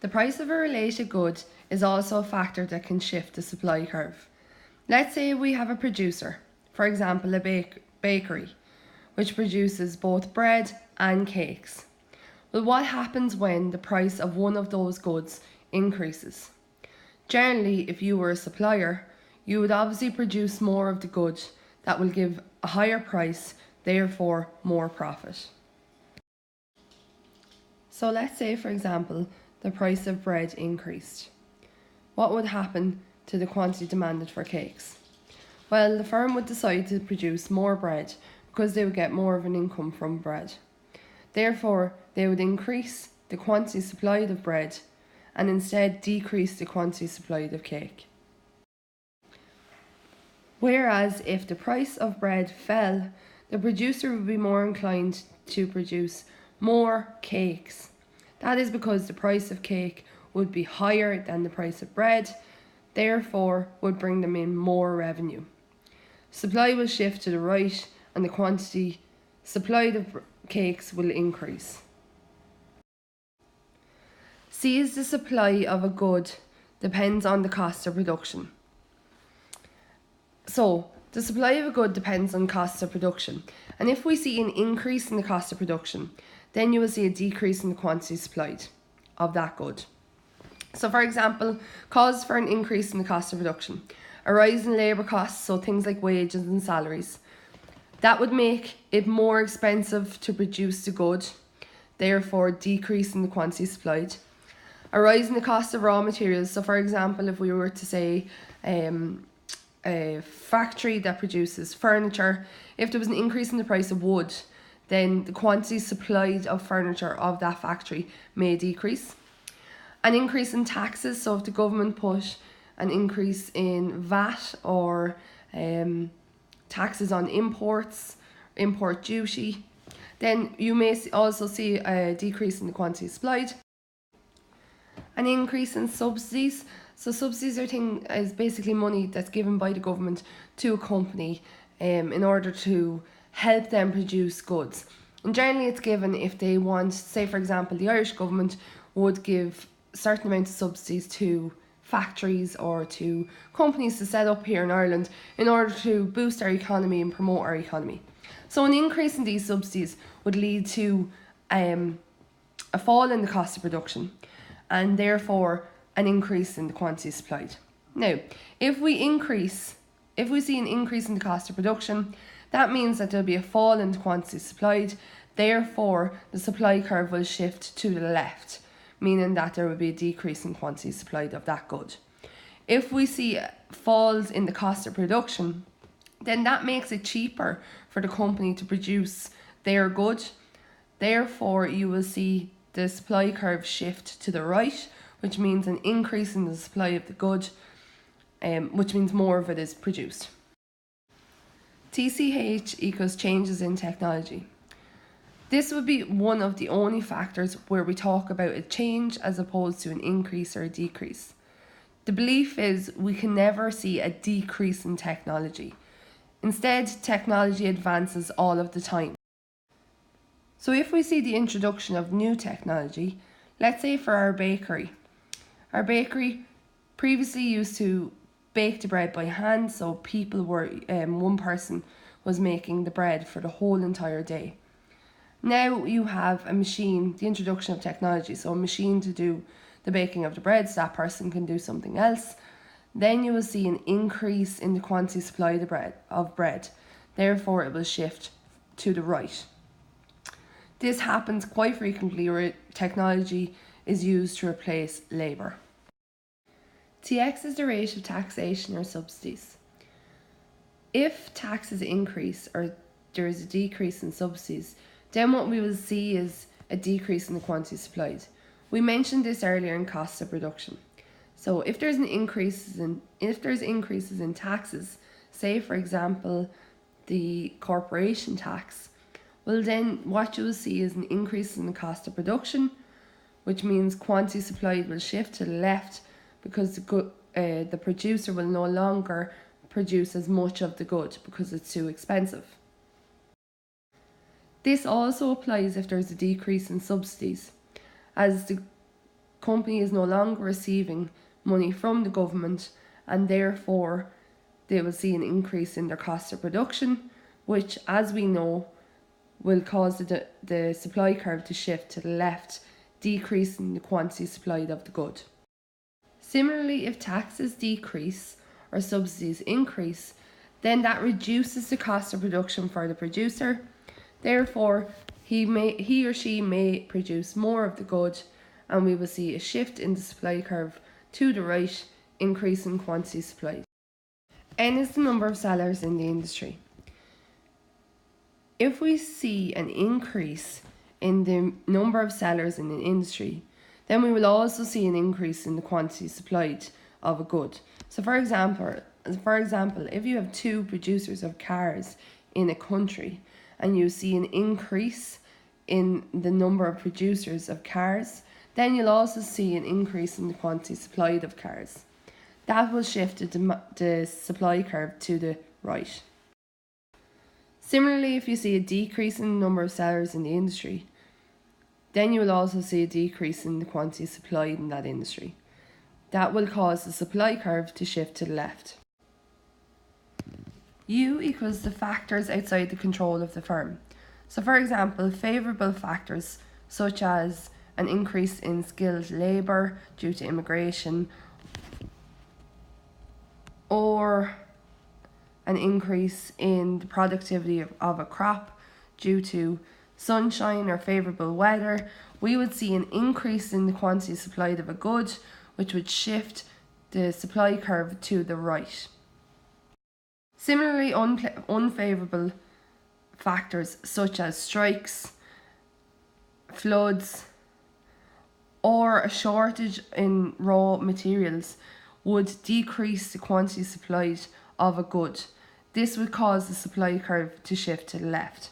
The price of a related good is also a factor that can shift the supply curve. Let's say we have a producer, for example a bakery, which produces both bread and cakes. Well, what happens when the price of one of those goods increases? Generally, if you were a supplier, you would obviously produce more of the good that will give a higher price, therefore more profit. So let's say, for example, the price of bread increased. What would happen to the quantity demanded for cakes? Well, the firm would decide to produce more bread because they would get more of an income from bread. Therefore, they would increase the quantity supplied of bread and instead decrease the quantity supplied of cake. Whereas if the price of bread fell, the producer would be more inclined to produce more cakes. That is because the price of cake would be higher than the price of bread, therefore would bring them in more revenue. Supply will shift to the right and the quantity supplied of cakes will increase. C is the supply of a good depends on the cost of production. So, the supply of a good depends on costs of production. And if we see an increase in the cost of production, then you will see a decrease in the quantity supplied of that good. So, for example, cause for an increase in the cost of production: a rise in labour costs, so things like wages and salaries. That would make it more expensive to produce the good, therefore decreasing the quantity supplied. A rise in the cost of raw materials, so for example, if we were to say a factory that produces furniture, if there was an increase in the price of wood, then the quantity supplied of furniture of that factory may decrease. An increase in taxes, so if the government put an increase in VAT or taxes on imports, import duty, then you may also see a decrease in the quantity supplied. An increase in subsidies. So subsidies is basically money that's given by the government to a company in order to help them produce goods. And generally it's given if they want, say for example, the Irish government would give certain amounts of subsidies to factories or to companies to set up here in Ireland in order to boost our economy and promote our economy. So an increase in these subsidies would lead to a fall in the cost of production and therefore an increase in the quantity supplied. Now, if we see an increase in the cost of production, that means that there'll be a fall in the quantity supplied, therefore the supply curve will shift to the left, meaning that there will be a decrease in quantity supplied of that good. If we see falls in the cost of production, then that makes it cheaper for the company to produce their good. Therefore, you will see the supply curve shift to the right, which means an increase in the supply of the good, which means more of it is produced. TCH equals changes in technology. This would be one of the only factors where we talk about a change as opposed to an increase or a decrease. The belief is we can never see a decrease in technology. Instead, technology advances all of the time. So if we see the introduction of new technology, let's say for our bakery previously used to bake the bread by hand, so one person was making the bread for the whole entire day. Now you have a machine, the introduction of technology, so a machine to do the baking of the bread, so that person can do something else. Then you will see an increase in the quantity supplied of bread. Therefore, it will shift to the right. This happens quite frequently where technology is used to replace labour. TX is the rate of taxation or subsidies. If taxes increase or there is a decrease in subsidies, then what we will see is a decrease in the quantity supplied. We mentioned this earlier in costs of production. So if there's increases in taxes, say for example the corporation tax, well then what you will see is an increase in the cost of production, which means quantity supplied will shift to the left because the producer will no longer produce as much of the good because it's too expensive. This also applies if there's a decrease in subsidies, as the company is no longer receiving money from the government, and therefore they will see an increase in their cost of production, which, as we know, will cause the supply curve to shift to the left, decreasing the quantity supplied of the good. Similarly, if taxes decrease or subsidies increase, then that reduces the cost of production for the producer. Therefore, he or she may produce more of the good, and we will see a shift in the supply curve to the right, increasing quantity supplied. N is the number of sellers in the industry. If we see an increase in the number of sellers in an industry, then we will also see an increase in the quantity supplied of a good. So for example, if you have 2 producers of cars in a country and you see an increase in the number of producers of cars, then you'll also see an increase in the quantity supplied of cars. That will shift the supply curve to the right. Similarly, if you see a decrease in the number of sellers in the industry, then you will also see a decrease in the quantity supplied in that industry. That will cause the supply curve to shift to the left. U equals the factors outside the control of the firm. So for example, favourable factors such as an increase in skilled labour due to immigration, or an increase in the productivity of a crop due to sunshine or favourable weather, we would see an increase in the quantity supplied of a good, which would shift the supply curve to the right. Similarly, unfavourable factors such as strikes, floods, or a shortage in raw materials would decrease the quantity supplied of a good. This would cause the supply curve to shift to the left.